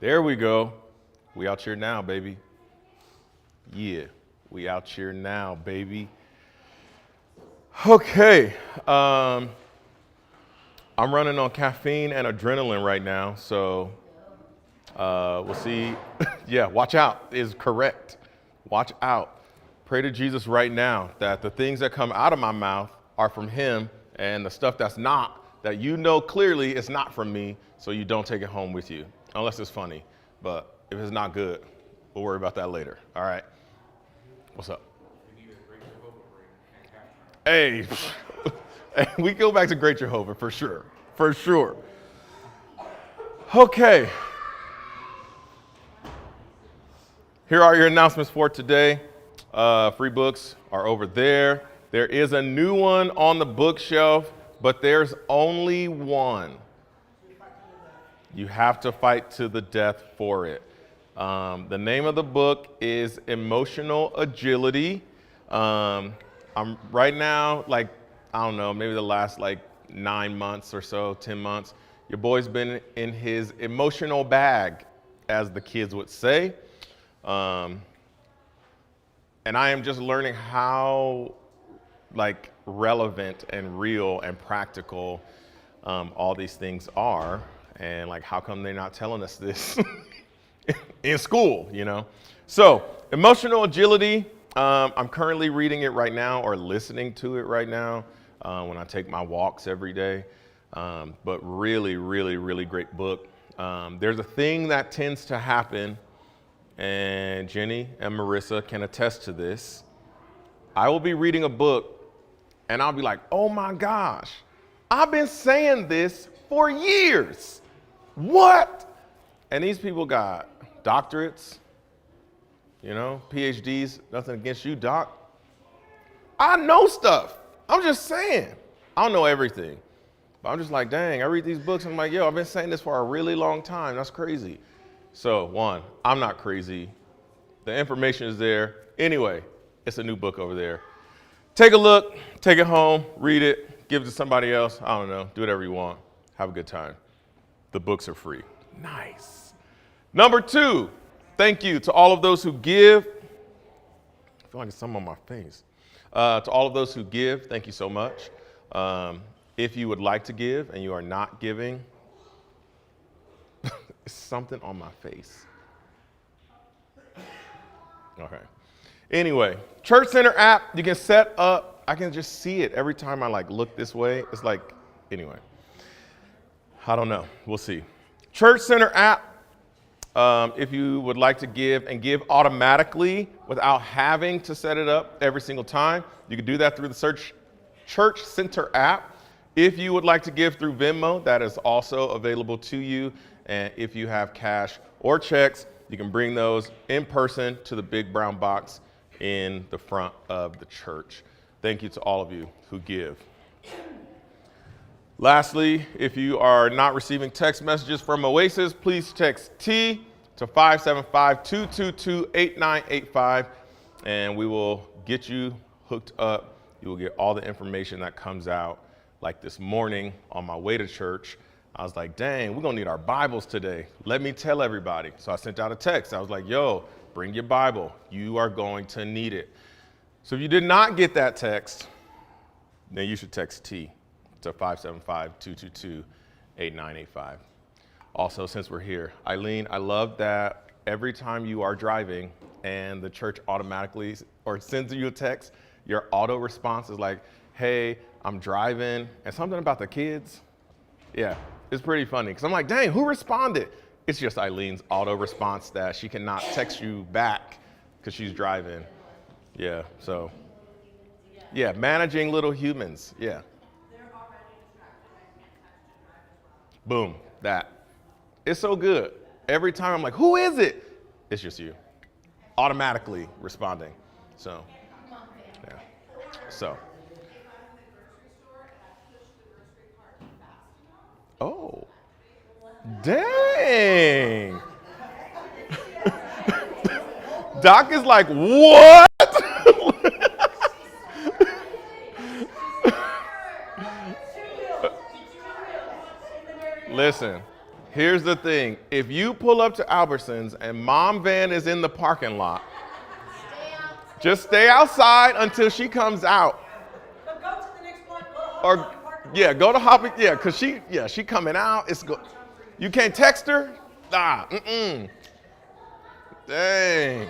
There we go. We out here now, baby. Yeah, we out here now, baby. Okay. I'm running on caffeine and adrenaline right now, so we'll see. Yeah, watch out is correct. Watch out. Pray to Jesus right now that the things that come out of my mouth are from him, and the stuff that's not, that you know clearly is not from me, so you don't take it home with you. Unless it's funny, but if it's not good, we'll worry about that later. All right. What's up? Hey, we go back to Great Jehovah for sure. For sure. Okay. Here are your announcements for today. Free books are over there. There is a new one on the bookshelf, but there's only one. You have to fight to the death for it. The name of the book is Emotional Agility. I'm right now, I don't know, maybe the last 9 months or so, 10 months, your boy's been in his emotional bag, as the kids would say. And I am just learning how relevant and real and practical all these things are. And how come they're not telling us this in school, you know? So, Emotional Agility, I'm currently reading it right now or listening to it right now when I take my walks every day. But really, really, really great book. There's a thing that tends to happen, and Jenny and Marissa can attest to this. I will be reading a book, and I'll be like, oh my gosh, I've been saying this for years. What? And these people got doctorates, PhDs, nothing against you, doc. I know stuff. I'm just saying. I don't know everything. But I'm just like, dang, I read these books and I'm like, yo, I've been saying this for a really long time. That's crazy. So, one, I'm not crazy. The information is there. Anyway, it's a new book over there. Take a look, take it home, read it, give it to somebody else. I don't know. Do whatever you want. Have a good time. The books are free. Nice. Number 2, thank you to all of those who give. I feel like it's something on my face. To all of those who give, thank you so much. If you would like to give and you are not giving, it's something on my face. Okay. Anyway, Church Center app, you can set up, I can just see it every time I look this way. It's anyway. I don't know. We'll see. Church Center app, if you would like to give and give automatically without having to set it up every single time, you can do that through the Church Center app. If you would like to give through Venmo, that is also available to you. And if you have cash or checks, you can bring those in person to the big brown box in the front of the church. Thank you to all of you who give. Lastly, if you are not receiving text messages from Oasis, please text T to 575-222-8985, and we will get you hooked up. You will get all the information that comes out like this morning on my way to church, I was like, dang, we're going to need our Bibles today. Let me tell everybody. So I sent out a text. I was like, yo, bring your Bible. You are going to need it. So if you did not get that text, then you should text T to 575-222-8985. Also, since we're here, Eileen, I love that every time you are driving and the church automatically or sends you a text, your auto response is like, hey, I'm driving, and something about the kids. Yeah, it's pretty funny because I'm like, dang, who responded? It's just Eileen's auto response that she cannot text you back because she's driving. Yeah, so, yeah, managing little humans, yeah. Boom, that. It's so good. Every time I'm like, who is it? It's just you. Automatically responding. So, yeah. So. Oh. Dang. Doc is like, what? Listen, here's the thing. If you pull up to Albertsons and mom van is in the parking lot, just stay outside until she comes out. But go to the next part. Or, yeah, go to Hoppy. Yeah, because she coming out. It's good. You can't text her? Nah, Dang.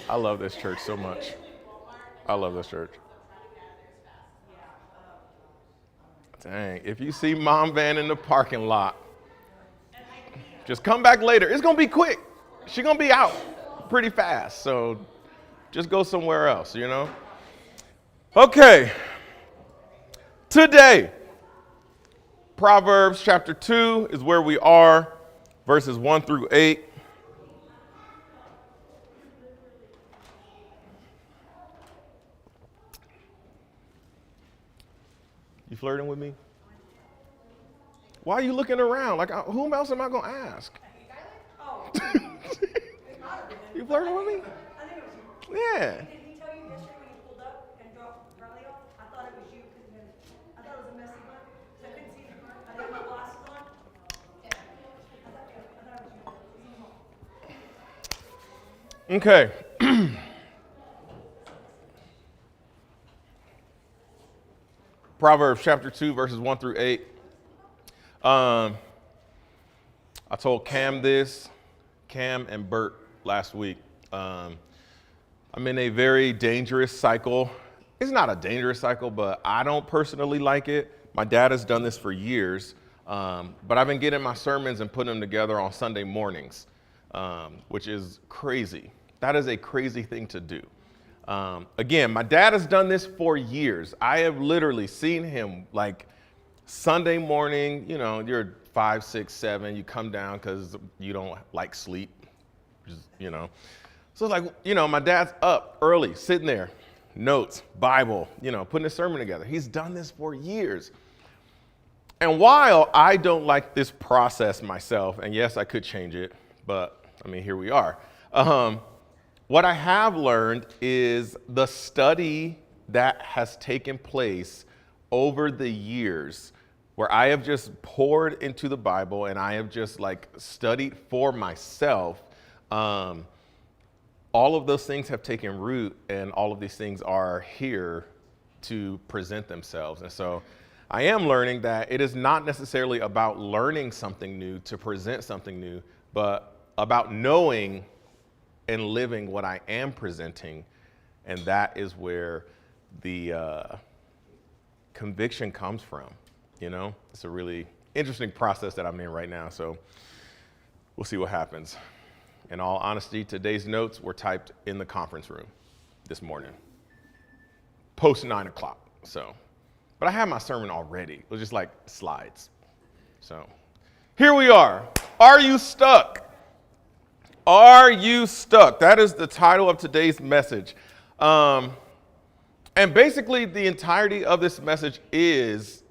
I love this church so much. I love this church. Dang, if you see mom van in the parking lot, just come back later. It's gonna be quick. She's gonna be out pretty fast. So just go somewhere else, you know? Okay. Today, Proverbs chapter 2 is where we are, verses 1 through 8. You flirting with me? Why are you looking around? Like, whom else am I going to ask? Oh. You flirting with me? I think it was you. Yeah. Did he tell you yesterday when you pulled up and dropped Riley off? I thought it was you because I thought it was a messy one. So I couldn't see the front. I had my glasses on. Yeah. I thought it was you. Okay. Proverbs chapter 2, verses 1 through 8. I told Cam and Bert last week. I'm in a very dangerous cycle. It's not a dangerous cycle, but I don't personally like it. My dad has done this for years, but I've been getting my sermons and putting them together on Sunday mornings, which is crazy. That is a crazy thing to do. Again, my dad has done this for years. I have literally seen him like Sunday morning, you know, you're 5, 6, 7, you come down because you don't like sleep, you know. So it's like, you know, my dad's up early, sitting there, notes, Bible, you know, putting a sermon together. He's done this for years. And while I don't like this process myself, and yes, I could change it, but I mean, here we are. What I have learned is the study that has taken place over the years where I have just poured into the Bible and I have just like studied for myself. All of those things have taken root and all of these things are here to present themselves. And so I am learning that it is not necessarily about learning something new to present something new, but about knowing and living what I am presenting, and that is where the conviction comes from, you know? It's a really interesting process that I'm in right now, so we'll see what happens. In all honesty, today's notes were typed in the conference room this morning, post 9 o'clock, so. But I had my sermon already. It was just like slides. So here we are. Are you stuck? Are you stuck? That is the title of today's message. And basically the entirety of this message is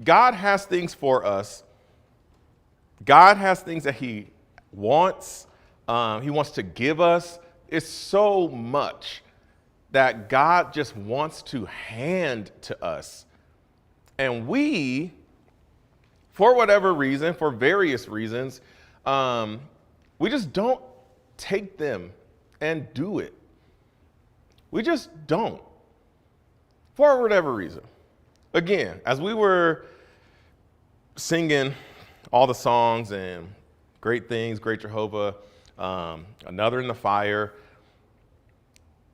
God has things for us. God has things that he wants. He wants to give us. It's so much. that God just wants to hand to us. And we, for whatever reason, for various reasons, we just don't take them and do it. We just don't, for whatever reason. Again, as we were singing all the songs and Great Things, Great Jehovah, Another in the Fire,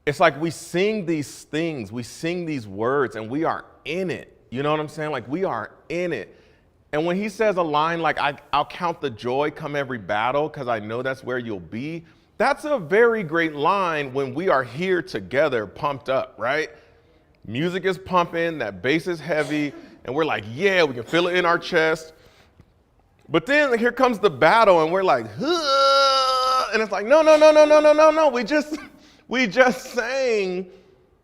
it's like we sing these things, we sing these words, and we are in it. You know what I'm saying? Like, we are in it. And when he says a line like, I'll count the joy come every battle because I know that's where you'll be, that's a very great line when we are here together, pumped up, right? Music is pumping, that bass is heavy, and we're like, yeah, we can feel it in our chest. But then here comes the battle, and we're like, huh, and it's like, no. We just sang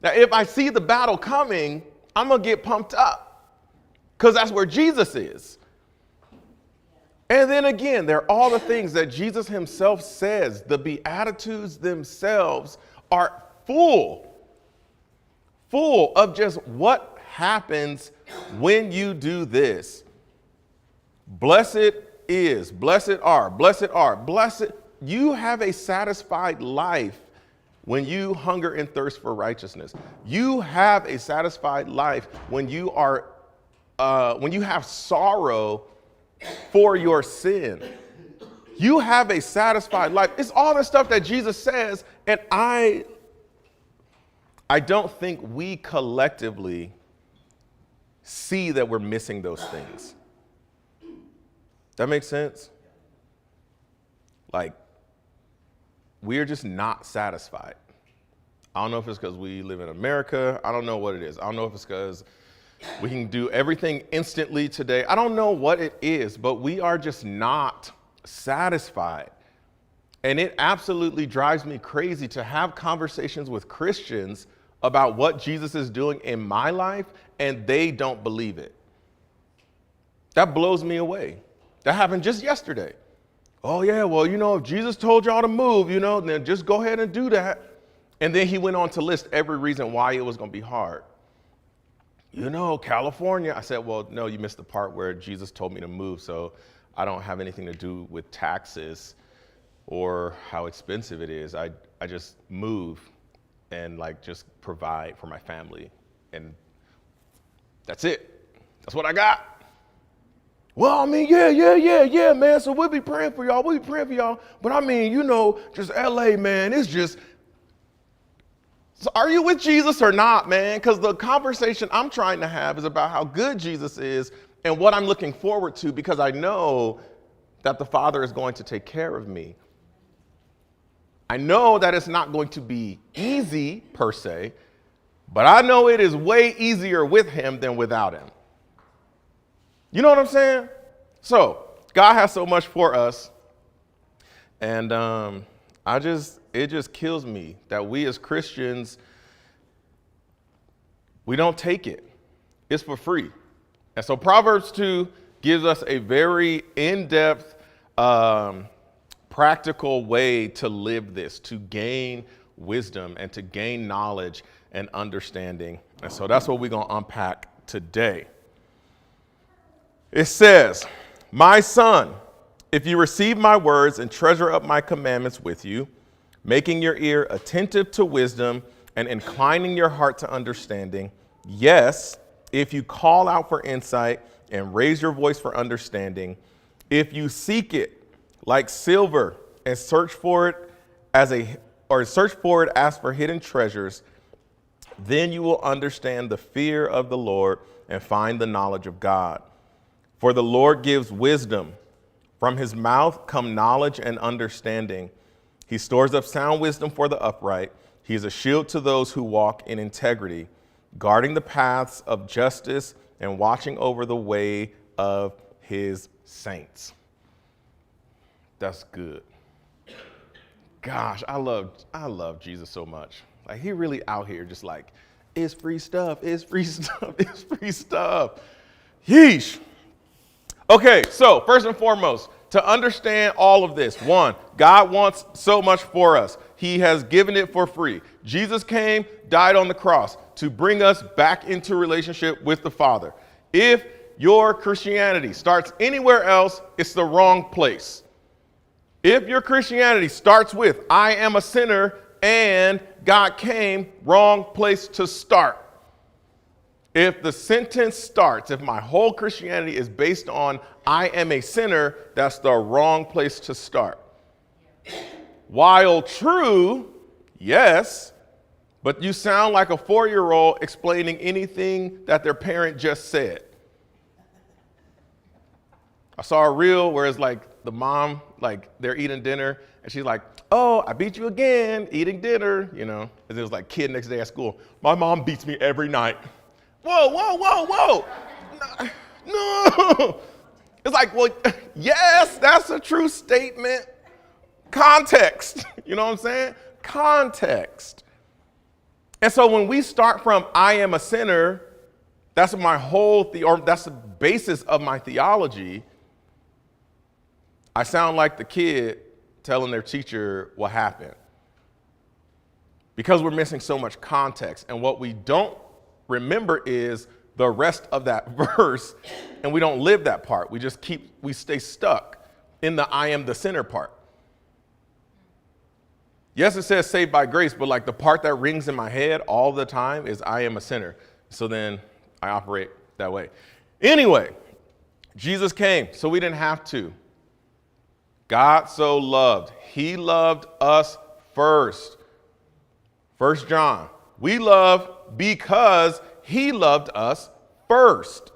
that if I see the battle coming, I'm going to get pumped up because that's where Jesus is. And then again, there are all the things that Jesus himself says. The Beatitudes themselves are full of just what happens when you do this. Blessed is, blessed are, blessed. You have a satisfied life when you hunger and thirst for righteousness. You have a satisfied life when you have sorrow for your sin. You have a satisfied life. It's all the stuff that Jesus says, and I don't think we collectively see that we're missing those things. That makes sense? Like, we're just not satisfied. I don't know if it's because we live in America. I don't know what it is. I don't know if it's because we can do everything instantly today. I don't know what it is, but we are just not satisfied. And it absolutely drives me crazy to have conversations with Christians about what Jesus is doing in my life, and they don't believe it. That blows me away. That happened just yesterday. Oh, yeah, well, if Jesus told y'all to move, then just go ahead and do that. And then he went on to list every reason why it was going to be hard. California. I said, well, no, you missed the part where Jesus told me to move, so I don't have anything to do with taxes or how expensive it is. I just move and just provide for my family. And that's it. That's what I got. Well, yeah, man. So we'll be praying for y'all. But just LA, man, it's just. So are you with Jesus or not, man? Because the conversation I'm trying to have is about how good Jesus is and what I'm looking forward to, because I know that the Father is going to take care of me. I know that it's not going to be easy per se, but I know it is way easier with him than without him. You know what I'm saying? So God has so much for us. And it just kills me that we as Christians, we don't take it. It's for free. And so Proverbs 2 gives us a very in-depth, practical way to live this, to gain wisdom and to gain knowledge and understanding. And so that's what we're going to unpack today. It says, my son, if you receive my words and treasure up my commandments with you, making your ear attentive to wisdom and inclining your heart to understanding, yes, if you call out for insight and raise your voice for understanding, if you seek it like silver and search for it as for hidden treasures, then you will understand the fear of the Lord and find the knowledge of God. For the Lord gives wisdom. From his mouth come knowledge and understanding. He stores up sound wisdom for the upright. He is a shield to those who walk in integrity, guarding the paths of justice and watching over the way of his saints. That's good. Gosh, I love Jesus so much. Like, he really out here just like, it's free stuff, it's free stuff, it's free stuff. Yeesh. Okay, so first and foremost, to understand all of this, one, God wants so much for us. He has given it for free. Jesus came, died on the cross to bring us back into relationship with the Father. If your Christianity starts anywhere else, it's the wrong place. If your Christianity starts with, I am a sinner and God came, wrong place to start. If the sentence starts, if my whole Christianity is based on, I am a sinner, that's the wrong place to start. While true, yes, but you sound like a 4-year-old explaining anything that their parent just said. I saw a reel where it's like the mom, like they're eating dinner, and she's like, oh, I beat you again, eating dinner, you know. And it was like kid next day at school. My mom beats me every night. Whoa, whoa, whoa, whoa. No. It's like, well, yes, that's a true statement. Context, you know what I'm saying? Context. And so when we start from, I am a sinner, that's my whole, that's the basis of my theology. I sound like the kid telling their teacher what happened. Because we're missing so much context. And what we don't remember is the rest of that verse, and we don't live that part. We stay stuck in the I am the sinner part. Yes, it says saved by grace, but like the part that rings in my head all the time is I am a sinner. So then I operate that way. Anyway, Jesus came, so we didn't have to. God so loved. He loved us first. 1 John, we love because he loved us first.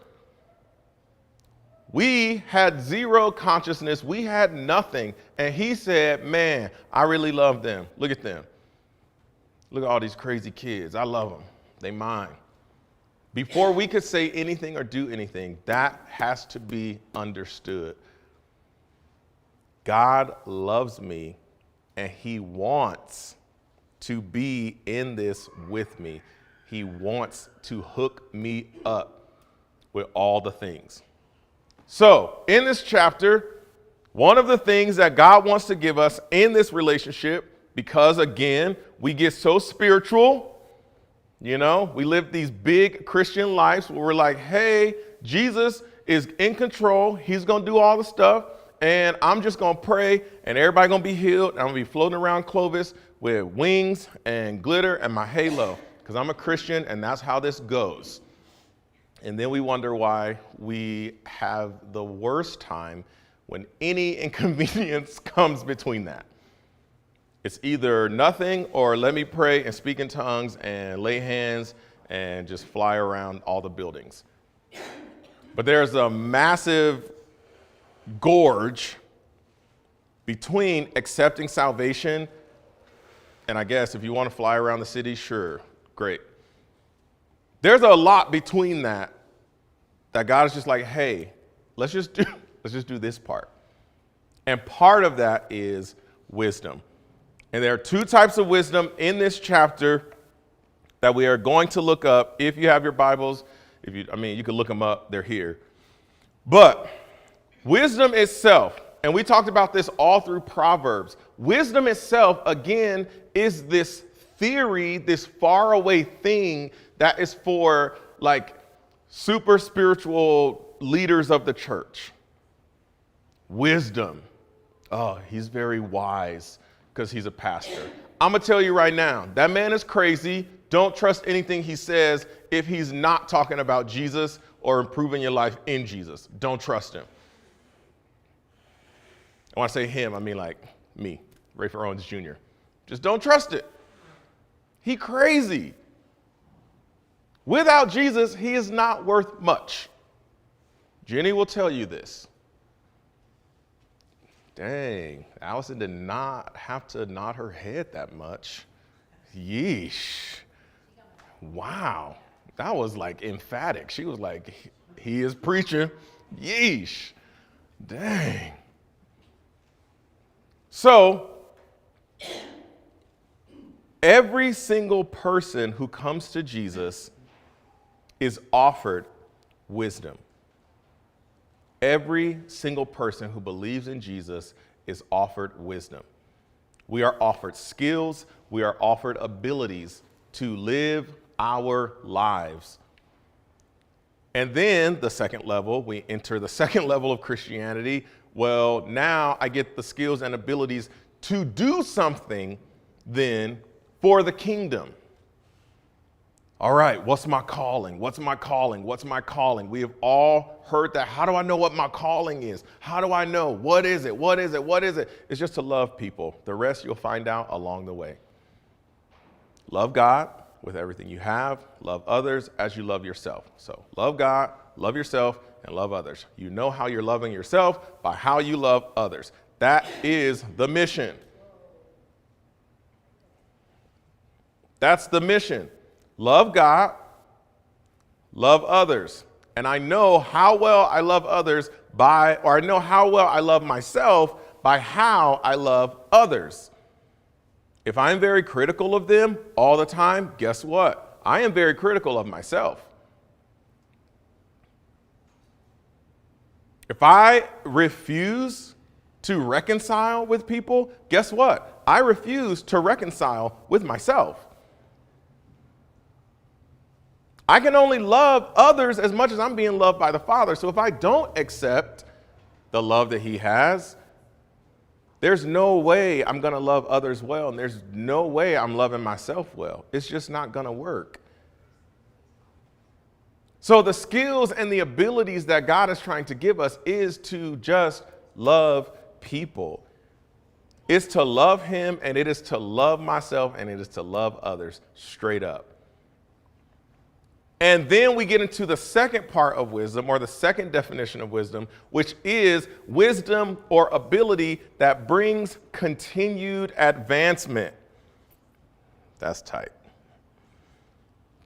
We had zero consciousness. We had nothing. And he said, man, I really love them. Look at them. Look at all these crazy kids. I love them. They mine. Before we could say anything or do anything, that has to be understood. God loves me, and he wants to be in this with me. He wants to hook me up with all the things. So, in this chapter, one of the things that God wants to give us in this relationship, because again, we get so spiritual, you know, we live these big Christian lives where we're like, hey, Jesus is in control. He's going to do all the stuff. And I'm just going to pray and everybody going to be healed. I'm going to be floating around Clovis with wings and glitter and my halo because I'm a Christian and that's how this goes. And then we wonder why we have the worst time when any inconvenience comes between that. It's either nothing or let me pray and speak in tongues and lay hands and just fly around all the buildings. But there's a massive gorge between accepting salvation and I guess if you want to fly around the city, sure, great. There's a lot between that God is just like, hey, let's just do this part. And part of that is wisdom. And there are two types of wisdom in this chapter that we are going to look up. If you have your Bibles, you can look them up, they're here. But wisdom itself, and we talked about this all through Proverbs, wisdom itself, again, is this theory, this faraway thing that is for like super spiritual leaders of the church. Wisdom. Oh, he's very wise because he's a pastor. I'm going to tell you right now, that man is crazy. Don't trust anything he says if he's not talking about Jesus or improving your life in Jesus. Don't trust him. And when I say him, I mean like me, Rayford Owens Jr. Just don't trust it. He crazy. Without Jesus, he is not worth much. Jenny will tell you this. Dang, Allison did not have to nod her head that much. Yeesh. Wow. That was like emphatic. She was like, he is preaching. Yeesh. Dang. So, every single person who comes to Jesus is offered wisdom. Every single person who believes in Jesus is offered wisdom. We are offered skills. We are offered abilities to live our lives. And then the second level, we enter the second level of Christianity. Well, now I get the skills and abilities to do something then for the kingdom. All right, what's my calling? What's my calling? What's my calling? We have all heard that. How do I know what my calling is? How do I know? What is it? What is it? What is it? It's just to love people. The rest you'll find out along the way. Love God with everything you have. Love others as you love yourself. So love God, love yourself, and love others. You know how you're loving yourself by how you love others. That is the mission. That's the mission. Love God, love others. And I know how well I love others I know how well I love myself by how I love others. If I'm very critical of them all the time, guess what? I am very critical of myself. If I refuse to reconcile with people, guess what? I refuse to reconcile with myself. I can only love others as much as I'm being loved by the Father. So if I don't accept the love that he has, there's no way I'm going to love others well, and there's no way I'm loving myself well. It's just not going to work. So the skills and the abilities that God is trying to give us is to just love people. It's to love him, and it is to love myself, and it is to love others straight up. And then we get into the second part of wisdom, or the second definition of wisdom, which is wisdom or ability that brings continued advancement. That's tight.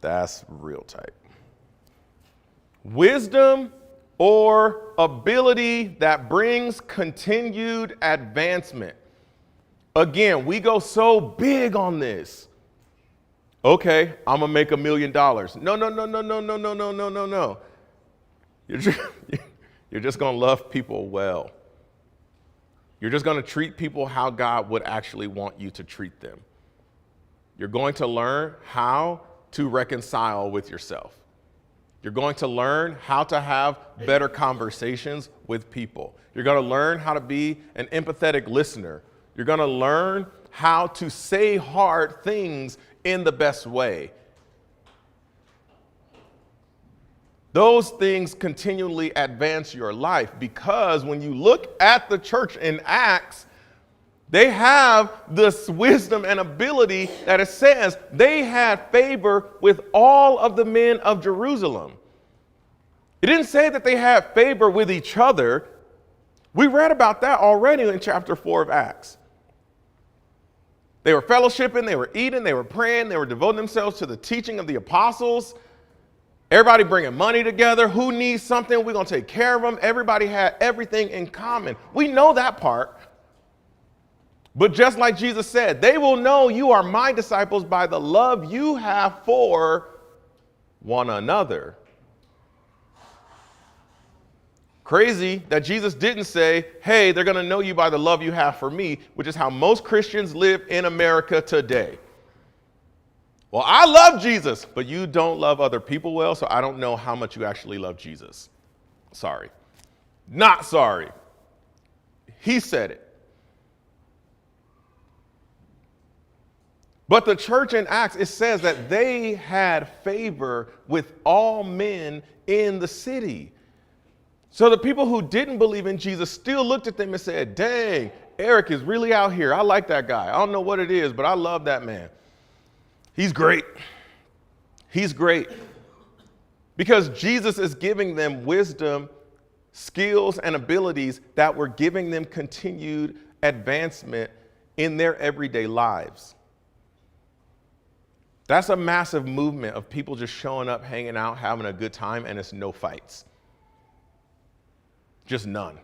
That's real tight. Wisdom or ability that brings continued advancement. Again, we go so big on this. Okay, I'm gonna make $1 million. No. You're just gonna love people well. You're just gonna treat people how God would actually want you to treat them. You're going to learn how to reconcile with yourself. You're going to learn how to have better conversations with people. You're gonna learn how to be an empathetic listener. You're gonna learn how to say hard things in the best way. Those things continually advance your life, because when you look at the church in Acts, they have this wisdom and ability that it says they had favor with all of the men of Jerusalem. It didn't say that they had favor with each other. We read about that already in chapter 4 of Acts. They were fellowshipping, they were eating, they were praying, they were devoting themselves to the teaching of the apostles. Everybody bringing money together. Who needs something? We're going to take care of them. Everybody had everything in common. We know that part. But just like Jesus said, they will know you are my disciples by the love you have for one another. Crazy that Jesus didn't say, hey, they're going to know you by the love you have for me, which is how most Christians live in America today. Well, I love Jesus, but you don't love other people well, so I don't know how much you actually love Jesus. Sorry. Not sorry. He said it. But the church in Acts, it says that they had favor with all men in the city. So the people who didn't believe in Jesus still looked at them and said, dang, Eric is really out here. I like that guy. I don't know what it is, but I love that man. He's great. He's great. Because Jesus is giving them wisdom, skills, and abilities that were giving them continued advancement in their everyday lives. That's a massive movement of people just showing up, hanging out, having a good time, and it's no fights. Just none.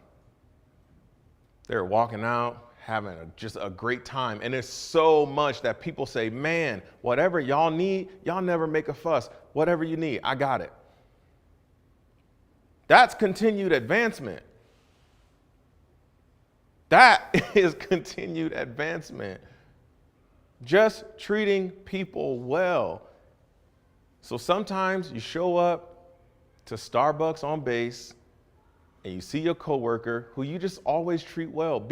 They're walking out, having just a great time. And it's so much that people say, man, whatever y'all need, y'all never make a fuss. Whatever you need, I got it. That's continued advancement. That is continued advancement. Just treating people well. So sometimes you show up to Starbucks on base and you see your coworker who you just always treat well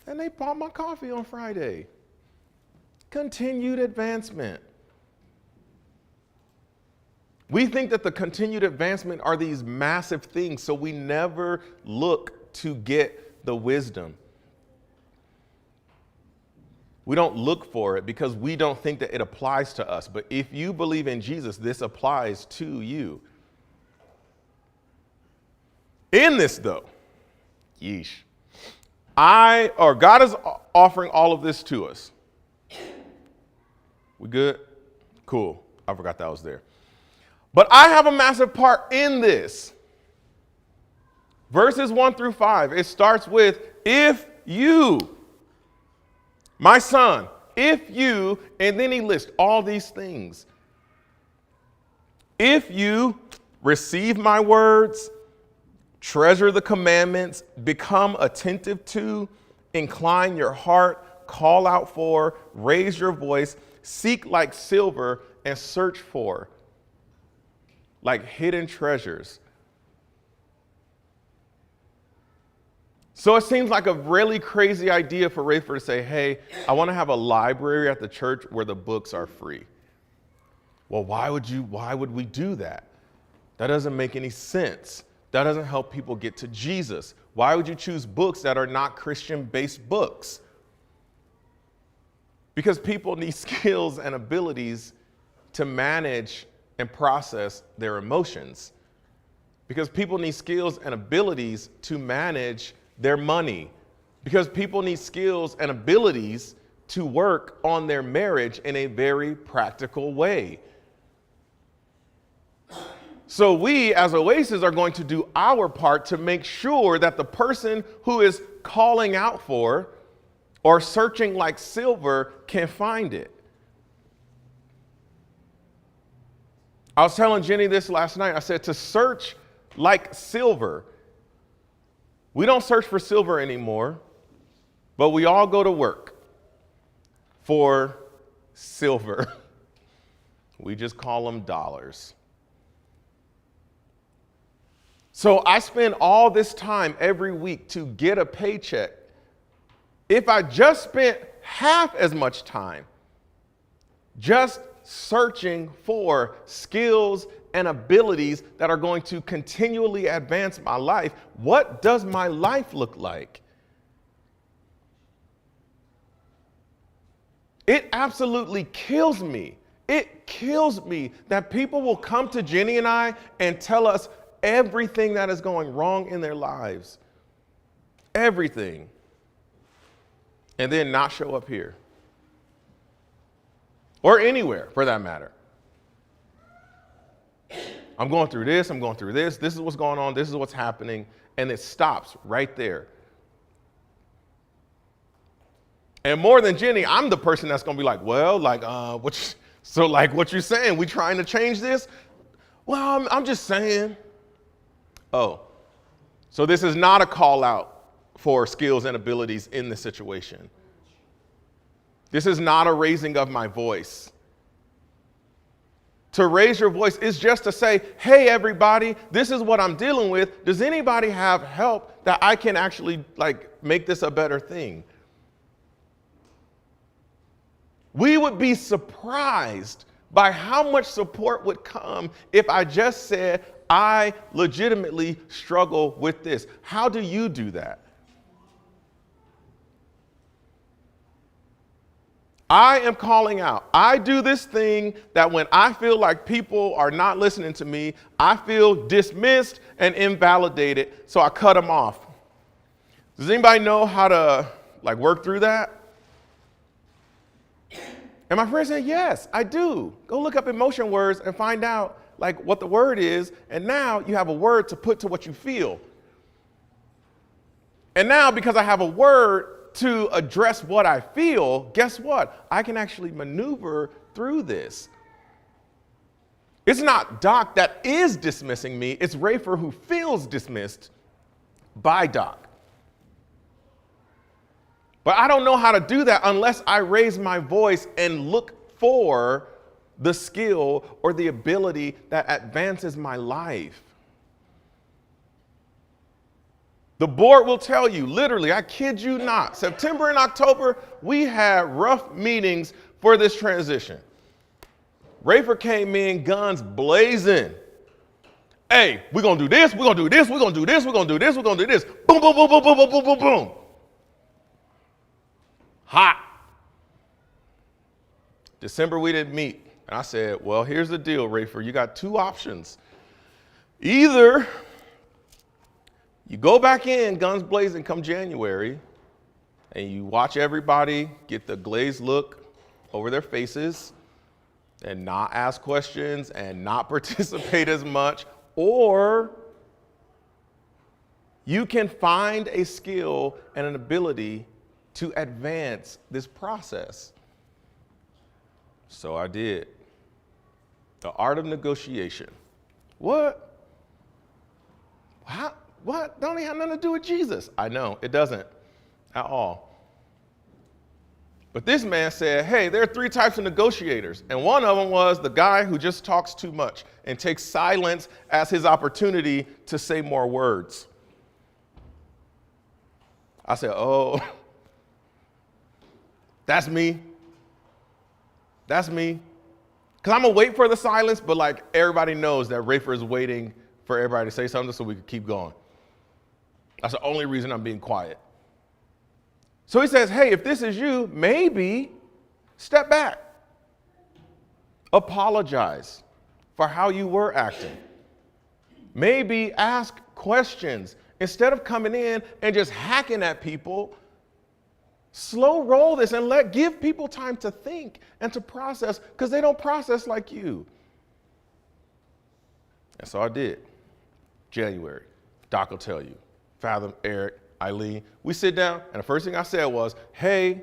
and they bought my coffee on Friday. Continued advancement. We think that the continued advancement are these massive things, so we never look to get the wisdom. We don't look for it because we don't think that it applies to us. But if you believe in Jesus, this applies to you. In this, though, God is offering all of this to us. We good? Cool. I forgot that was there. But I have a massive part in this. Verses 1-5, it starts with, if you, my son, if you, and then he lists all these things. If you receive my words, treasure the commandments, become attentive to, incline your heart, call out for, raise your voice, seek like silver, and search for like hidden treasures. So it seems like a really crazy idea for Rayford to say, hey, I want to have a library at the church where the books are free. Well, why would we do that? That doesn't make any sense. That doesn't help people get to Jesus. Why would you choose books that are not Christian-based books? Because people need skills and abilities to manage and process their emotions. Because people need skills and abilities to manage their money. Because people need skills and abilities to work on their marriage in a very practical way. So we, as Oasis, are going to do our part to make sure that the person who is calling out for or searching like silver can find it. I was telling Jenny this last night. I said to search like silver. We don't search for silver anymore, but we all go to work for silver. We just call them dollars. So I spend all this time every week to get a paycheck. If I just spent half as much time just searching for skills and abilities that are going to continually advance my life, what does my life look like? It absolutely kills me. It kills me that people will come to Jenny and I and tell us everything that is going wrong in their lives. Everything. And then not show up here. Or anywhere, for that matter. I'm going through this, this is what's going on, this is what's happening, and it stops right there. And more than Jenny, I'm the person that's going to be like, well, what you're saying, we trying to change this? Well, I'm just saying. Oh, so this is not a call out for skills and abilities in this situation. This is not a raising of my voice. To raise your voice is just to say, hey, everybody, this is what I'm dealing with. Does anybody have help that I can actually make this a better thing? We would be surprised by how much support would come if I just said, I legitimately struggle with this. How do you do that? I am calling out. I do this thing that when I feel like people are not listening to me, I feel dismissed and invalidated, so I cut them off. Does anybody know how to work through that? And my friend said, yes, I do. Go look up emotion words and find out what the word is, and now you have a word to put to what you feel. And now, because I have a word to address what I feel, guess what? I can actually maneuver through this. It's not Doc that is dismissing me, it's Rafer who feels dismissed by Doc. But I don't know how to do that unless I raise my voice and look for the skill or the ability that advances my life. The board will tell you, literally, I kid you not, September and October, we had rough meetings for this transition. Rafer came in, guns blazing. Hey, we're going to do this, we're going to do this, we're going to do this, we're going to do this, we're going to do this. Boom, boom, boom, boom, boom, boom, boom, boom, boom. Hot. December, we didn't meet. And I said, well, here's the deal, Rafer. You got two options. Either you go back in, guns blazing, come January, and you watch everybody get the glazed look over their faces and not ask questions and not participate as much, or you can find a skill and an ability to advance this process. So I did. The art of negotiation. What? How? What? Don't even have nothing to do with Jesus. I know, it doesn't at all. But this man said, hey, there are three types of negotiators. And one of them was the guy who just talks too much and takes silence as his opportunity to say more words. I said, oh, that's me. That's me. Because I'm going to wait for the silence, but like everybody knows that Rafer is waiting for everybody to say something so we can keep going. That's the only reason I'm being quiet. So he says, hey, if this is you, maybe step back. Apologize for how you were acting. Maybe ask questions. Instead of coming in and just hacking at people, slow roll this and give people time to think and to process, because they don't process like you. And so I did. January. Doc will tell you. Fathom, Eric, Eileen, we sit down, and the first thing I said was, hey,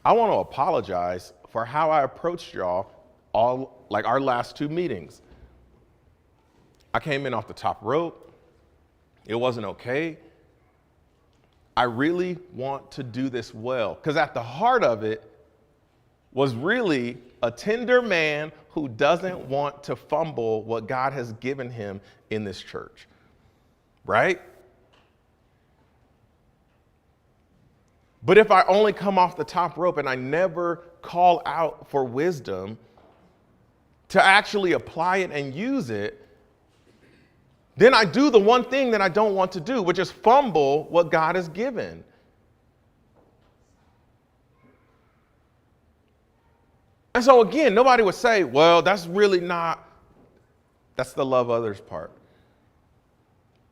I want to apologize for how I approached y'all all, like our last two meetings. I came in off the top rope. It wasn't okay. I really want to do this well, because at the heart of it was really a tender man who doesn't want to fumble what God has given him in this church, right? But if I only come off the top rope and I never call out for wisdom to actually apply it and use it, then I do the one thing that I don't want to do, which is fumble what God has given. And so again, nobody would say, well, that's really not, that's the love others part.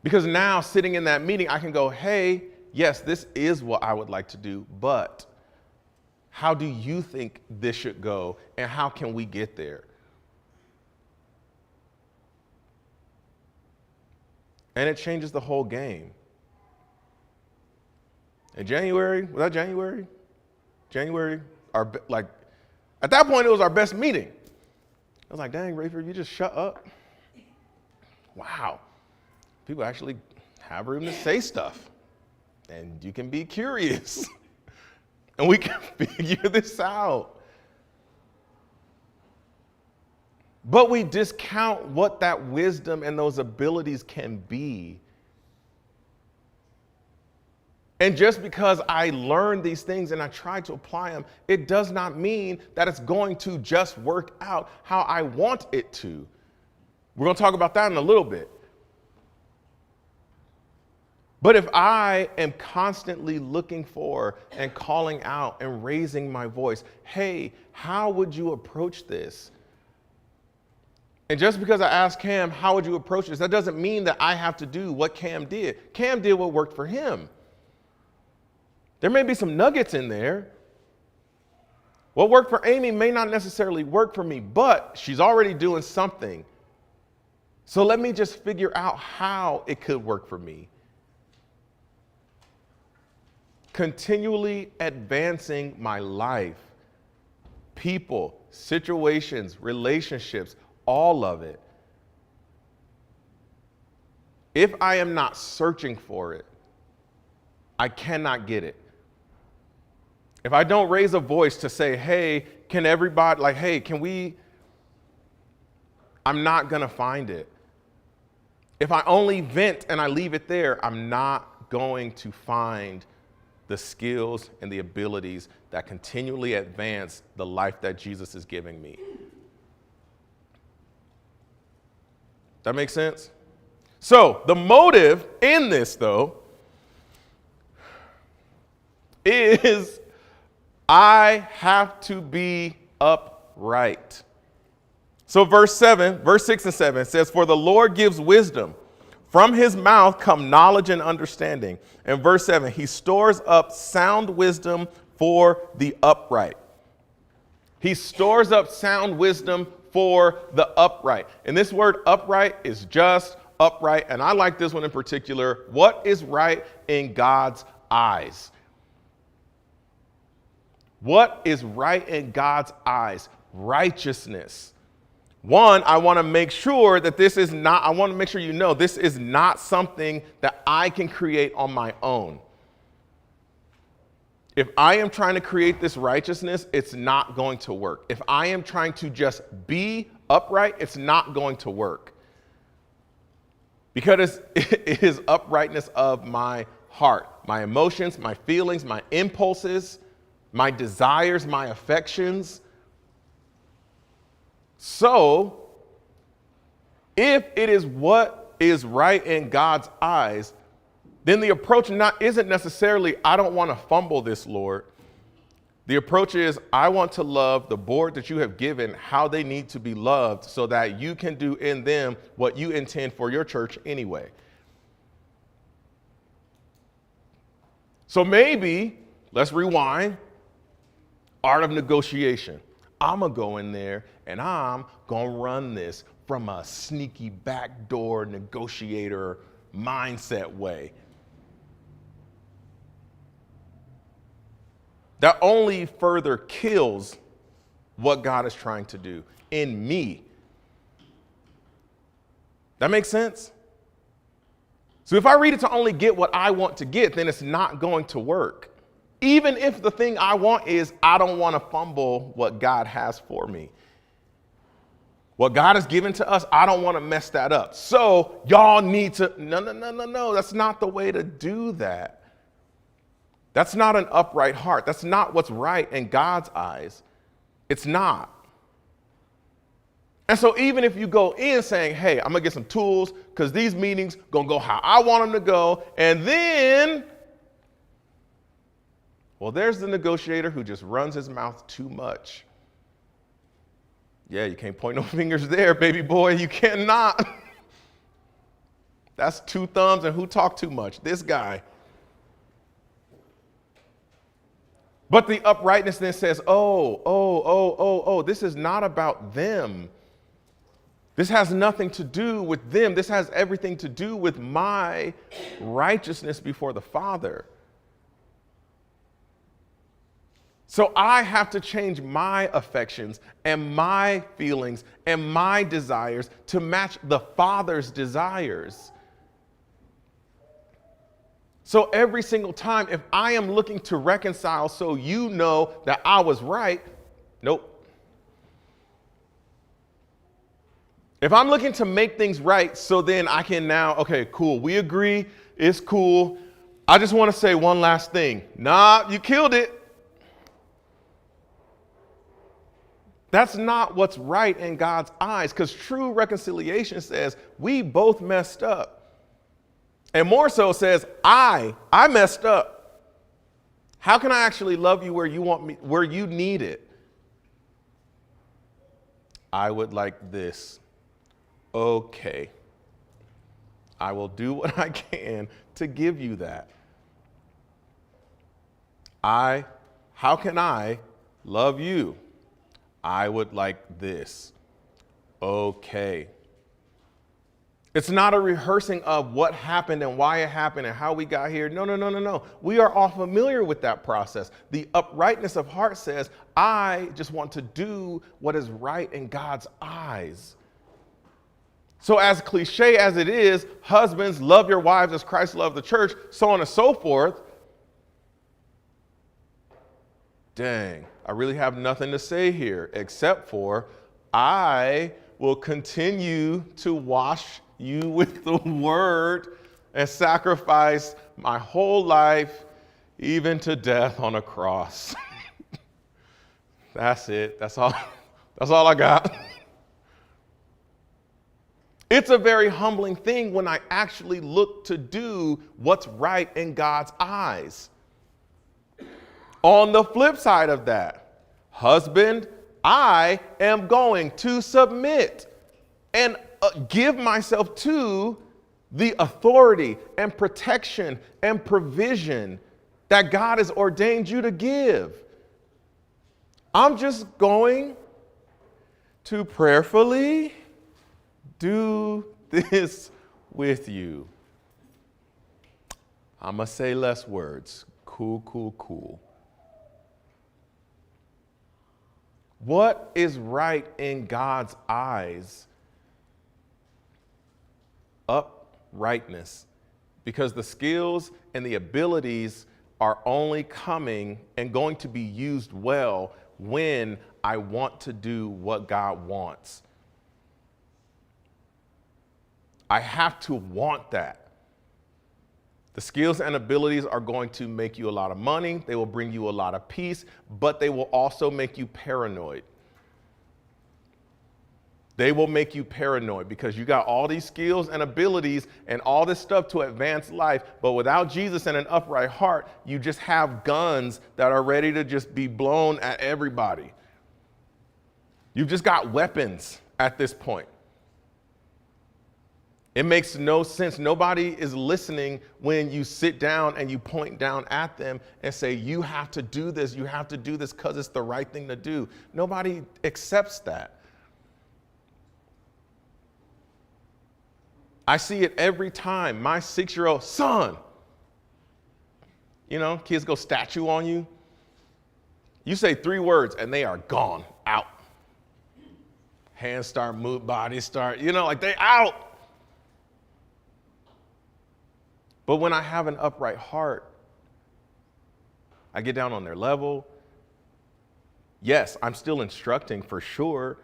Because now sitting in that meeting, I can go, hey, yes, this is what I would like to do, but how do you think this should go, and how can we get there? And it changes the whole game. In January, was that January? January, at that point, it was our best meeting. I was like, dang, Rafer, you just shut up. Wow. People actually have room to say stuff. And you can be curious. And we can figure this out. But we discount what that wisdom and those abilities can be. And just because I learned these things and I try to apply them, it does not mean that it's going to just work out how I want it to. We're going to talk about that in a little bit. But if I am constantly looking for and calling out and raising my voice, hey, how would you approach this? And just because I asked Cam, how would you approach this? That doesn't mean that I have to do what Cam did. Cam did what worked for him. There may be some nuggets in there. What worked for Amy may not necessarily work for me, but she's already doing something. So let me just figure out how it could work for me. Continually advancing my life, people, situations, relationships, all of it. If I am not searching for it, I cannot get it. if I don't raise a voice to say, hey, can everybody, like, hey, can we, I'm not going to find it. If I only vent and I leave it there, I'm not going to find the skills and the abilities that continually advance the life that Jesus is giving me. That makes sense? So the motive in this, though, is I have to be upright. So verse 6 and 7 says, for the Lord gives wisdom. From his mouth come knowledge and understanding. And verse 7, he stores up sound wisdom for the upright. He stores up sound wisdom for the upright. And this word upright is just upright. And I like this one in particular. What is right in God's eyes? What is right in God's eyes? Righteousness. One, I want to make sure that this is not, I want to make sure you know this is not something that I can create on my own. If I am trying to create this righteousness, it's not going to work. If I am trying to just be upright, it's not going to work. Because it is uprightness of my heart, my emotions, my feelings, my impulses, my desires, my affections. So, if it is what is right in God's eyes, then the approach isn't necessarily, I don't want to fumble this, Lord. The approach is, I want to love the board that you have given how they need to be loved so that you can do in them what you intend for your church anyway. So maybe, let's rewind, art of negotiation. I'm going to go in there and I'm going to run this from a sneaky backdoor negotiator mindset way. That only further kills what God is trying to do in me. That makes sense? So if I read it to only get what I want to get, then it's not going to work. Even if the thing I want is, I don't want to fumble what God has for me. What God has given to us, I don't want to mess that up. So y'all need to, no. That's not the way to do that. That's not an upright heart. That's not what's right in God's eyes. It's not. And so even if you go in saying, hey, I'm going to get some tools because these meetings going to go how I want them to go. And then, well, there's the negotiator who just runs his mouth too much. Yeah, you can't point no fingers there, baby boy. You cannot. That's two thumbs and who talked too much? This guy. But the uprightness then says, oh, this is not about them. This has nothing to do with them. This has everything to do with my righteousness before the Father. So I have to change my affections and my feelings and my desires to match the Father's desires. So every single time, if I am looking to reconcile so you know that I was right, nope. If I'm looking to make things right so then I can now, okay, cool, we agree, it's cool. I just want to say one last thing. Nah, you killed it. That's not what's right in God's eyes, because true reconciliation says we both messed up. And more so says, I messed up. How can I actually love you where you want me, where you need it? I would like this. Okay. I will do what I can to give you that. How can I love you? I would like this. Okay. It's not a rehearsing of what happened and why it happened and how we got here. No. We are all familiar with that process. The uprightness of heart says, I just want to do what is right in God's eyes. So as cliche as it is, husbands, love your wives as Christ loved the church, so on and so forth. dang, I really have nothing to say here except for I will continue to wash you with the word and sacrifice my whole life, even to death on a cross. That's it. That's all I got. It's a very humbling thing when I actually look to do what's right in God's eyes. On the flip side of that, husband, I am going to submit and give myself to the authority and protection and provision that God has ordained you to give. I'm just going to prayerfully do this with you. I'm going to say less words. Cool, cool, cool. What is right in God's eyes? Uprightness. Because the skills and the abilities are only coming and going to be used well when I want to do what God wants. I have to want that. The skills and abilities are going to make you a lot of money. They will bring you a lot of peace, but they will also make you paranoid. They will make you paranoid because you got all these skills and abilities and all this stuff to advance life, but without Jesus and an upright heart, you just have guns that are ready to just be blown at everybody. You've just got weapons at this point. It makes no sense. Nobody is listening when you sit down and you point down at them and say, you have to do this. You have to do this because it's the right thing to do. Nobody accepts that. I see it every time. My 6-year-old son, you know, kids go statue on you. You say 3 words and they are gone, out. Hands start moving, body start, you know, like they out. But when I have an upright heart, I get down on their level. Yes, I'm still instructing for sure,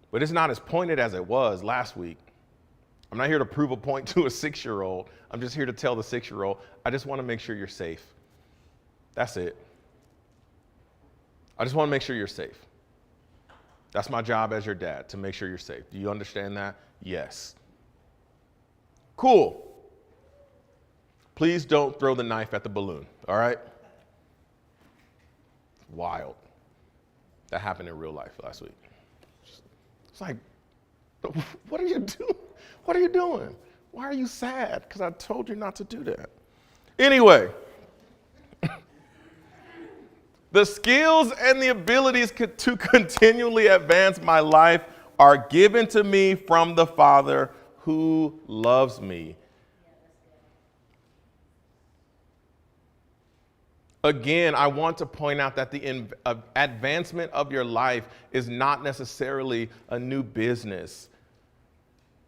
but it's not as pointed as it was last week. I'm not here to prove a point to a 6-year-old. I'm just here to tell the 6-year-old, I just want to make sure you're safe. That's it. I just want to make sure you're safe. That's my job as your dad, to make sure you're safe. Do you understand that? Yes. Cool. Please don't throw the knife at the balloon, all right? Wild. That happened in real life last week. It's like, what are you doing? What are you doing? Why are you sad? Because I told you not to do that. Anyway, the skills and the abilities to continually advance my life are given to me from the Father who loves me. Again, I want to point out that the advancement of your life is not necessarily a new business.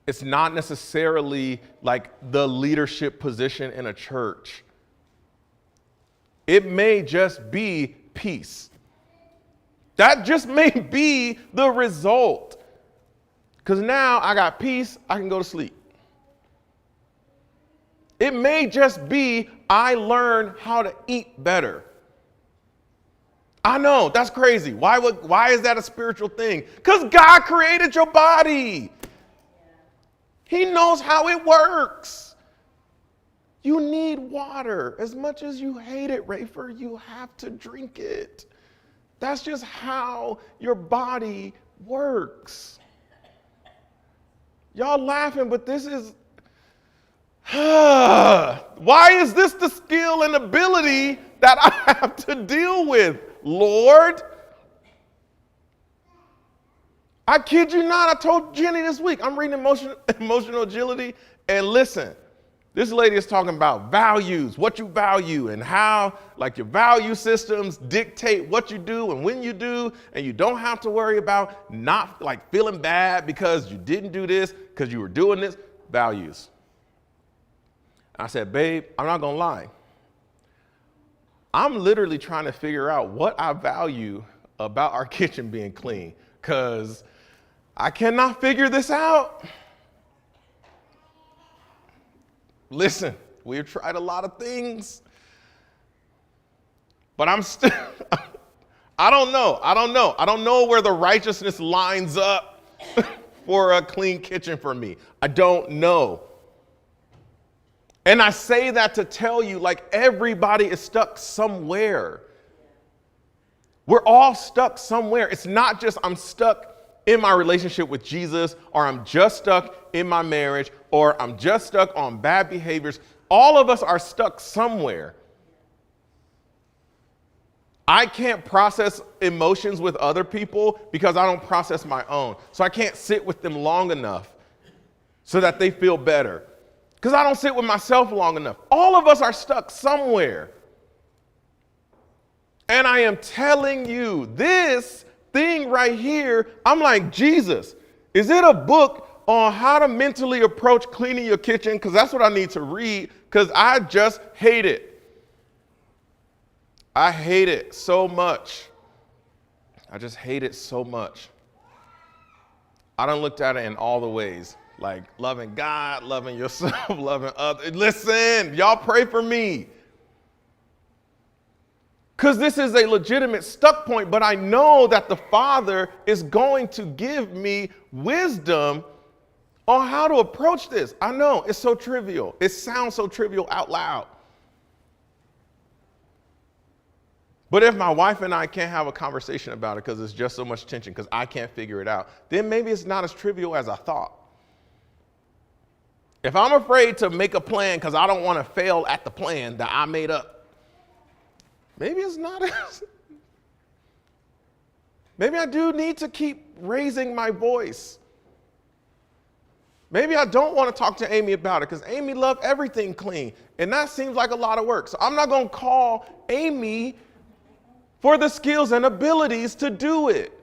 It's not necessarily like the leadership position in a church. It may just be peace. That just may be the result. Because now I got peace, I can go to sleep. It may just be I learn how to eat better. I know, that's crazy. Why is that a spiritual thing? Because God created your body. He knows how it works. You need water. As much as you hate it, Rafer, you have to drink it. That's just how your body works. Y'all laughing, but this is... Why is this the skill and ability that I have to deal with, Lord? I kid you not. I told Jenny this week, I'm reading Emotional Agility, and listen, this lady is talking about values, what you value, and how like your value systems dictate what you do and when you do, and you don't have to worry about not like feeling bad because you didn't do this, because you were doing this. Values. I said, babe, I'm not going to lie. I'm literally trying to figure out what I value about our kitchen being clean, because I cannot figure this out. Listen, we've tried a lot of things, but I'm still, I don't know where the righteousness lines up for a clean kitchen for me. I don't know. And I say that to tell you, like, everybody is stuck somewhere. We're all stuck somewhere. It's not just I'm stuck in my relationship with Jesus, or I'm just stuck in my marriage, or I'm just stuck on bad behaviors. All of us are stuck somewhere. I can't process emotions with other people because I don't process my own. So I can't sit with them long enough so that they feel better, because I don't sit with myself long enough. All of us are stuck somewhere. And I am telling you, this thing right here, I'm like, Jesus, is it a book on how to mentally approach cleaning your kitchen? Because that's what I need to read, because I just hate it. I hate it so much. I just hate it so much. I done looked at it in all the ways, like loving God, loving yourself, loving others. Listen, y'all pray for me, because this is a legitimate stuck point, but I know that the Father is going to give me wisdom on how to approach this. I know it's so trivial. It sounds so trivial out loud. But if my wife and I can't have a conversation about it because there's just so much tension, because I can't figure it out, then maybe it's not as trivial as I thought. If I'm afraid to make a plan because I don't want to fail at the plan that I made up, maybe it's not as... Maybe I do need to keep raising my voice. Maybe I don't want to talk to Amy about it because Amy loved everything clean, and that seems like a lot of work. So I'm not going to call Amy for the skills and abilities to do it.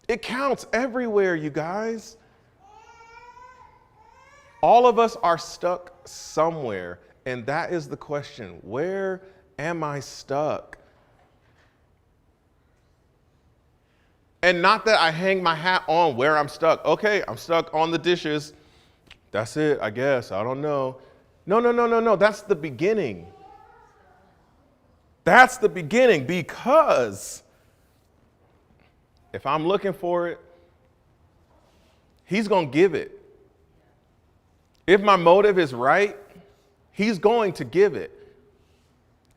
It counts everywhere, you guys. All of us are stuck somewhere, and that is the question. Where am I stuck? And not that I hang my hat on where I'm stuck. Okay, I'm stuck on the dishes. That's it, I guess. I don't know. No. That's the beginning. That's the beginning, because if I'm looking for it, he's going to give it. If my motive is right, he's going to give it.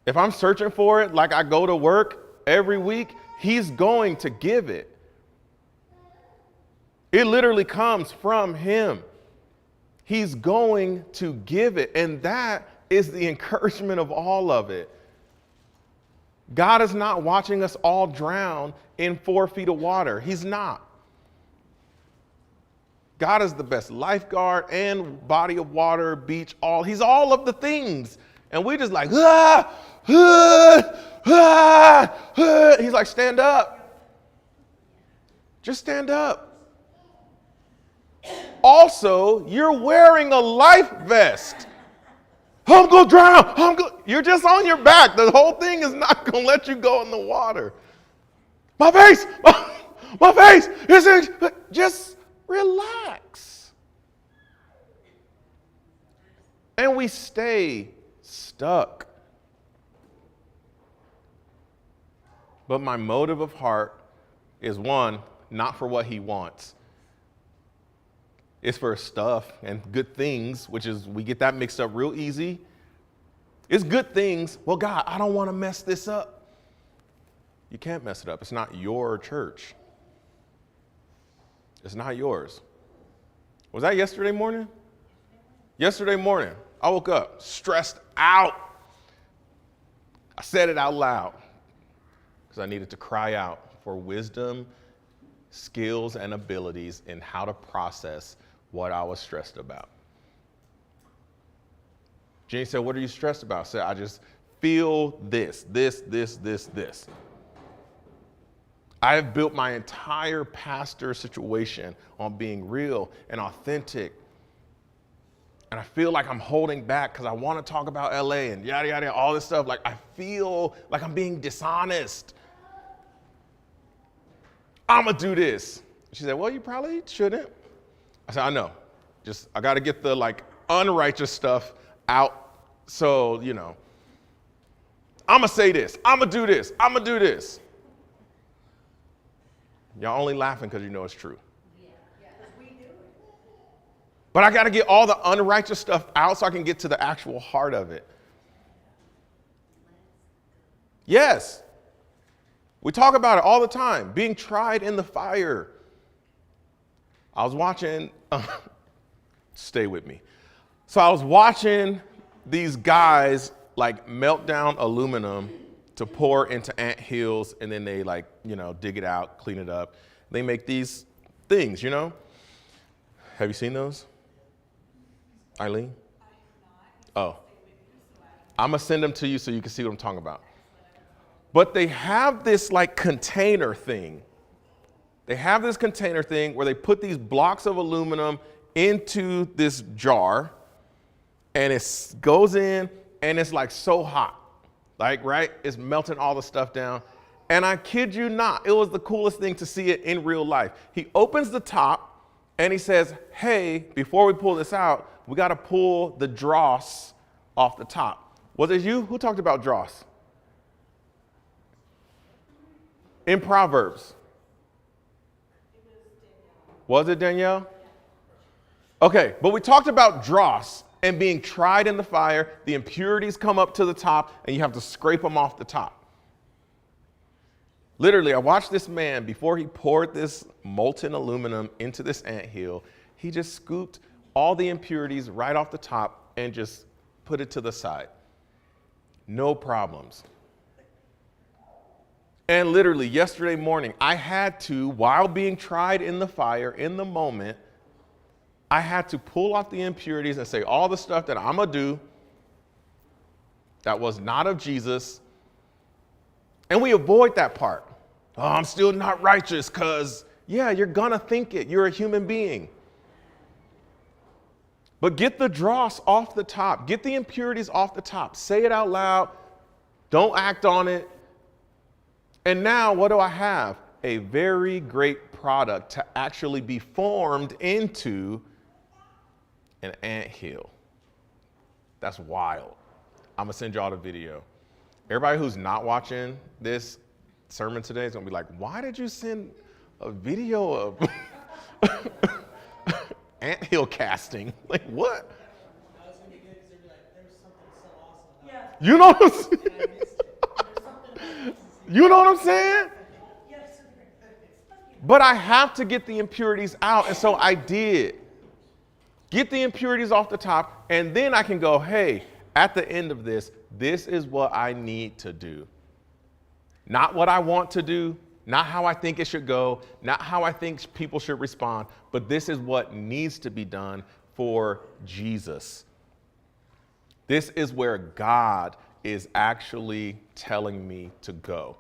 If I'm searching for it like I go to work every week, he's going to give it. It literally comes from him. He's going to give it. And that is the encouragement of all of it. God is not watching us all drown in 4 feet of water. He's not. God is the best lifeguard and body of water, beach, he's all of the things. And we just like, He's like, stand up. Just stand up. Also, you're wearing a life vest. I'm going to drown. You're just on your back. The whole thing is not going to let you go in the water. My face. My face. Just relax. And we stay stuck. But my motive of heart is, one, not for what he wants. It's for stuff and good things, which is, we get that mixed up real easy. It's good things. Well, God, I don't want to mess this up. You can't mess it up. It's not your church. It's not yours. Was that yesterday morning? Yesterday morning, I woke up stressed out. I said it out loud because I needed to cry out for wisdom, skills, and abilities in how to process what I was stressed about. Jenny said, what are you stressed about? I said, I just feel this. I have built my entire pastor situation on being real and authentic And I feel like I'm holding back because I want to talk about LA and yada, yada, all this stuff. Like I feel like I'm being dishonest. I'm going to do this. She said, well, you probably shouldn't. I said, I know. I got to get the like unrighteous stuff out. So, you know, I'm going to say this. I'm going to do this. I'm going to do this. Y'all only laughing because you know it's true. But I got to get all the unrighteous stuff out so I can get to the actual heart of it. Yes. We talk about it all the time, being tried in the fire. I was watching, stay with me. So I was watching these guys like melt down aluminum to pour into ant hills, and then they like, you know, dig it out, clean it up. They make these things, you know? Have you seen those? Eileen? Oh. I'm going to send them to you so you can see what I'm talking about. But they have this like container thing. They have this container thing where they put these blocks of aluminum into this jar, and it goes in, and it's like so hot. Like, right? It's melting all the stuff down. And I kid you not, it was the coolest thing to see it in real life. He opens the top, and he says, hey, before we pull this out, we got to pull the dross off the top. Was it you? Who talked about dross? In Proverbs. Was it Danielle? Okay, but we talked about dross and being tried in the fire. The impurities come up to the top, and you have to scrape them off the top. Literally, I watched this man, before he poured this molten aluminum into this anthill, he just scooped all the impurities right off the top and just put it to the side. No problems. And literally yesterday morning, I had to, while being tried in the fire, in the moment, I had to pull off the impurities and say all the stuff that I'm going to do that was not of Jesus. And we avoid that part. Oh, I'm still not righteous because, yeah, you're going to think it. You're a human being. But get the dross off the top. Get the impurities off the top. Say it out loud. Don't act on it. And now what do I have? A very great product to actually be formed into an anthill. That's wild. I'm going to send y'all the video. Everybody who's not watching this sermon today is going to be like, why did you send a video of anthill casting? Like, what? I was going to be good because they'd be like, there was something so awesome about Yeah. You know what I'm saying? it. I missed it. There's something about it. You know what I'm saying? Yes. But I have to get the impurities out, and so I did. Get the impurities off the top, and then I can go, hey, at the end of this, this is what I need to do. Not what I want to do, not how I think it should go, not how I think people should respond, but this is what needs to be done for Jesus. This is where God is actually telling me to go.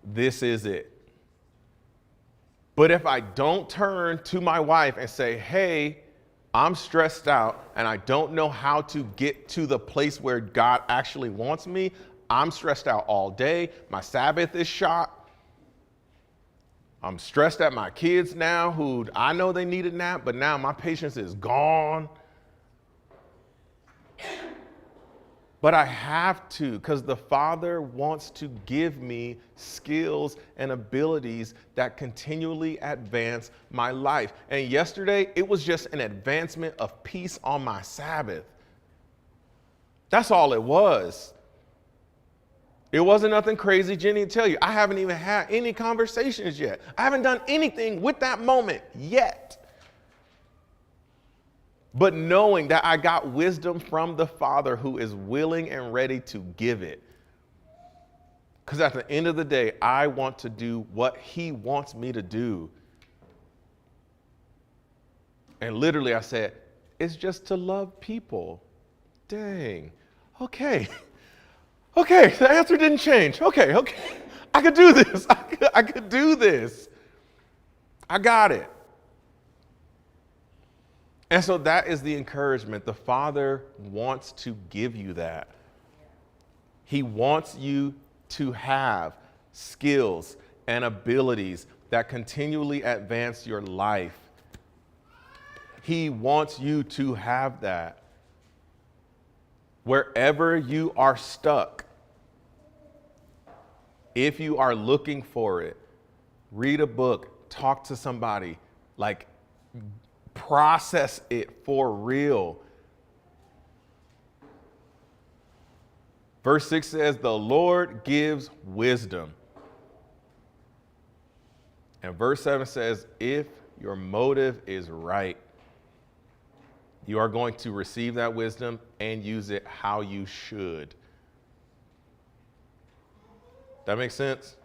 This is it. But if I don't turn to my wife and say, hey, I'm stressed out and I don't know how to get to the place where God actually wants me, I'm stressed out all day. My Sabbath is shot. I'm stressed at my kids now who I know they need a nap, but now my patience is gone. But I have to, because the Father wants to give me skills and abilities that continually advance my life. And yesterday, it was just an advancement of peace on my Sabbath. That's all it was. It wasn't nothing crazy. Jenny will tell you, I haven't even had any conversations yet. I haven't done anything with that moment yet. But knowing that I got wisdom from the Father who is willing and ready to give it. Because at the end of the day, I want to do what He wants me to do. And literally I said, it's just to love people. Dang. Okay. Okay, the answer didn't change. Okay. I could do this. I could do this. I got it. And so that is the encouragement. The Father wants to give you that. He wants you to have skills and abilities that continually advance your life. He wants you to have that. Wherever you are stuck, if you are looking for it, read a book, talk to somebody, like process it for real. Verse 6 says, the Lord gives wisdom. And verse 7 says, if your motive is right, you are going to receive that wisdom and use it how you should. That makes sense?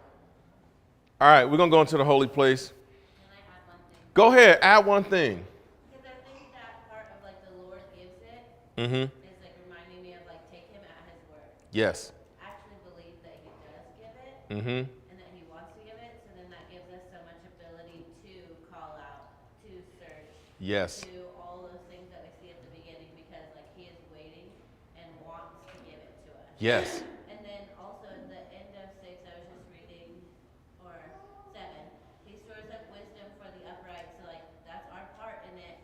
All right, we're going to go into the holy place. Can I add one thing? Go ahead, add one thing. Because I think that part of like the Lord gives it Mm-hmm. is like reminding me of like take him at his word. Yes. I actually believe that he does give it Mm-hmm. and that he wants to give it. So then that gives us so much ability to call out, to search, Yes. to all those things that we see at the beginning because like he is waiting and wants to give it to us. Yes. And then also at the end of 6, I was just reading, or 7, he stores up wisdom for the upright. So like that's our part in it.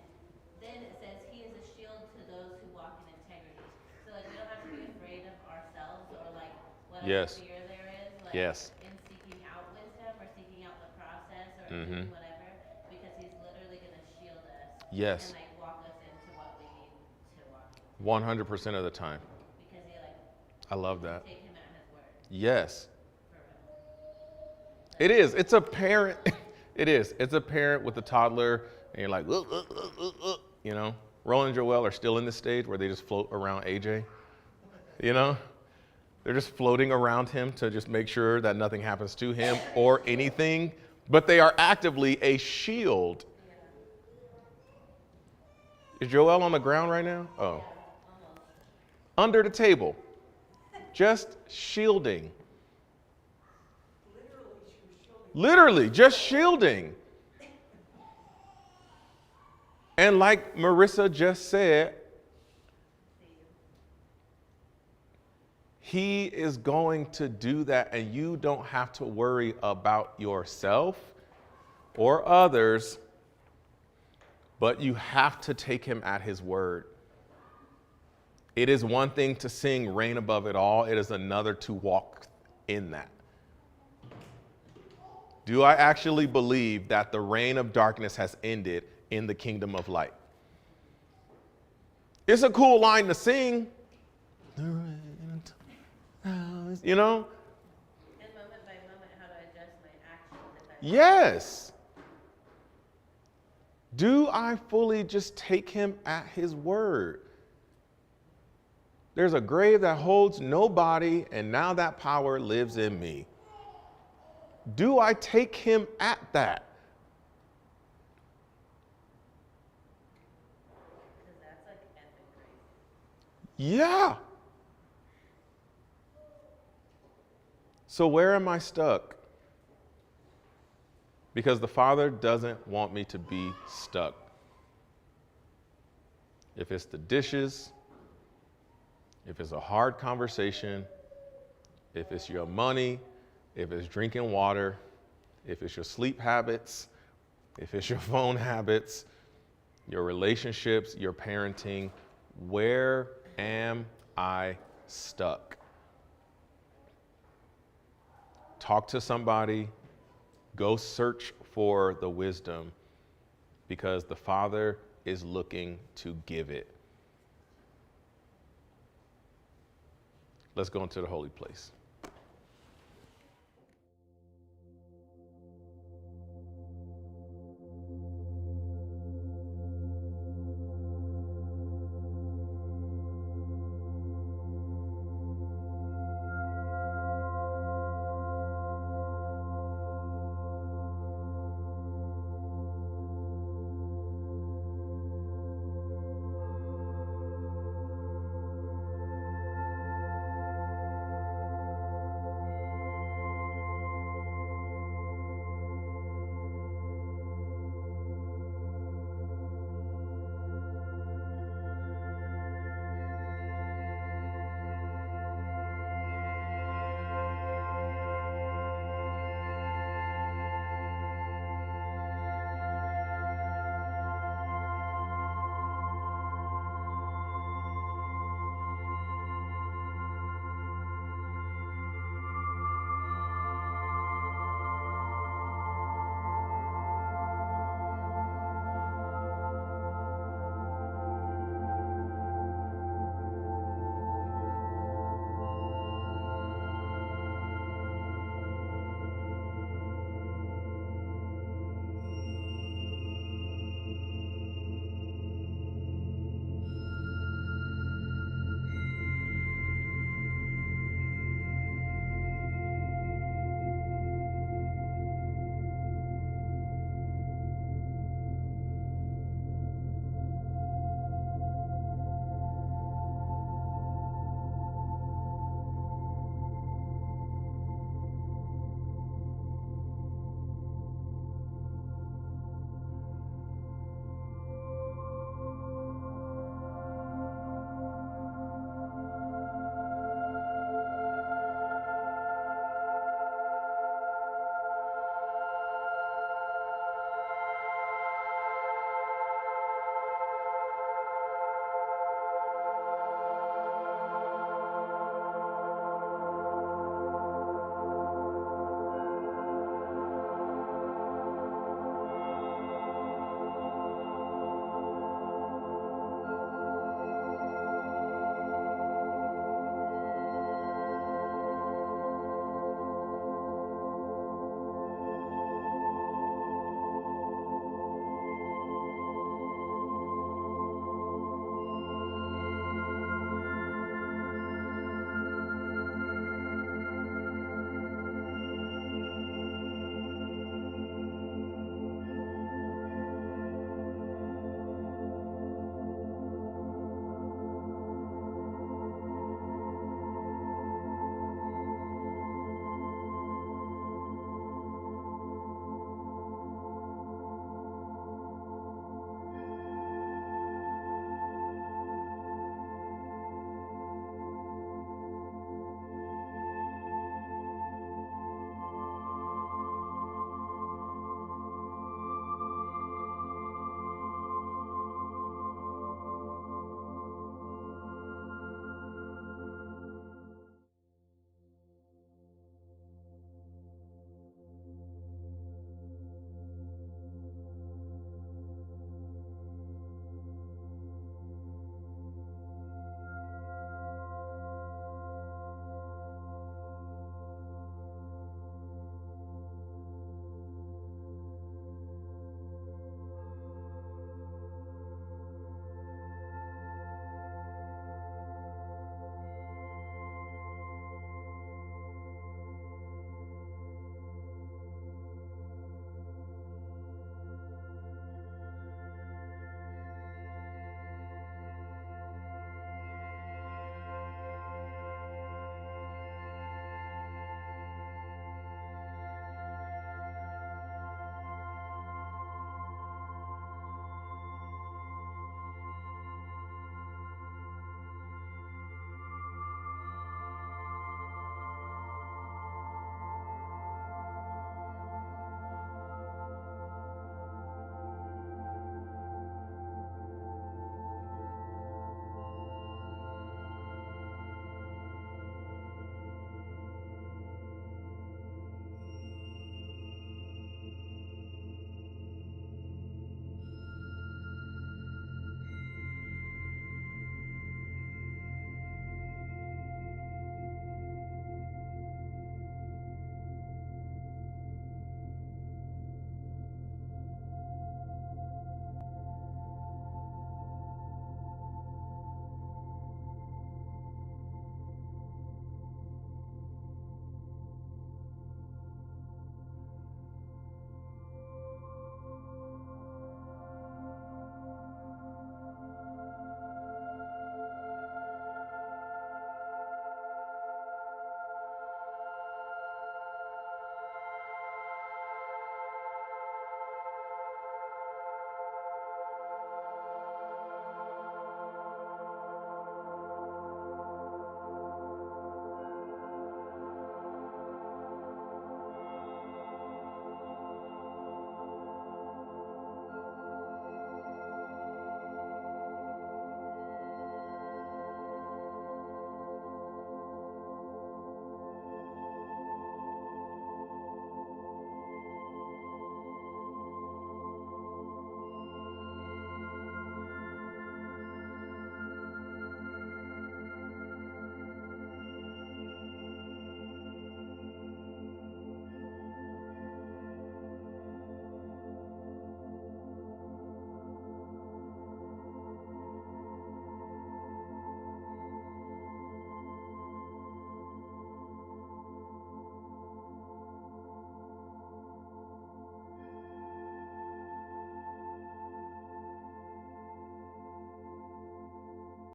Then it says he is a shield to those who walk in integrity. So like we don't have to be afraid of ourselves or like whatever Yes. fear there is. Like Yes. in seeking out wisdom or seeking out the process or Mhm. doing whatever, because he's literally gonna shield us Yes. and like walk us into what we need to walk in. 100% of the time. Because he like I love that. take him at his word Yes. for real. It is. It's a parent. It is. It's a parent with a toddler, and you're like, you know, Roland and Joelle are still in this stage where they just float around AJ. You know, they're just floating around him to just make sure that nothing happens to him or anything, but they are actively a shield. Is Joelle on the ground right now? Oh. Under the table. Just shielding. Literally, just shielding. And like Marissa just said, he is going to do that, and you don't have to worry about yourself or others, but you have to take him at his word. It is one thing to sing "Reign Above It All." It is another to walk in that. Do I actually believe that the reign of darkness has ended in the kingdom of light? It's a cool line to sing. You know? And moment by moment, how to adjust my actions if I Yes. Do I fully just take him at his word? There's a grave that holds no body, and now that power lives in me. Do I take him at that? because that's like epic crazy. Yeah. So where am I stuck? Because the Father doesn't want me to be stuck. If it's the dishes, if it's a hard conversation, if it's your money, if it's drinking water, if it's your sleep habits, if it's your phone habits, your relationships, your parenting, where am I stuck? Talk to somebody, go search for the wisdom, because the Father is looking to give it. Let's go into the holy place.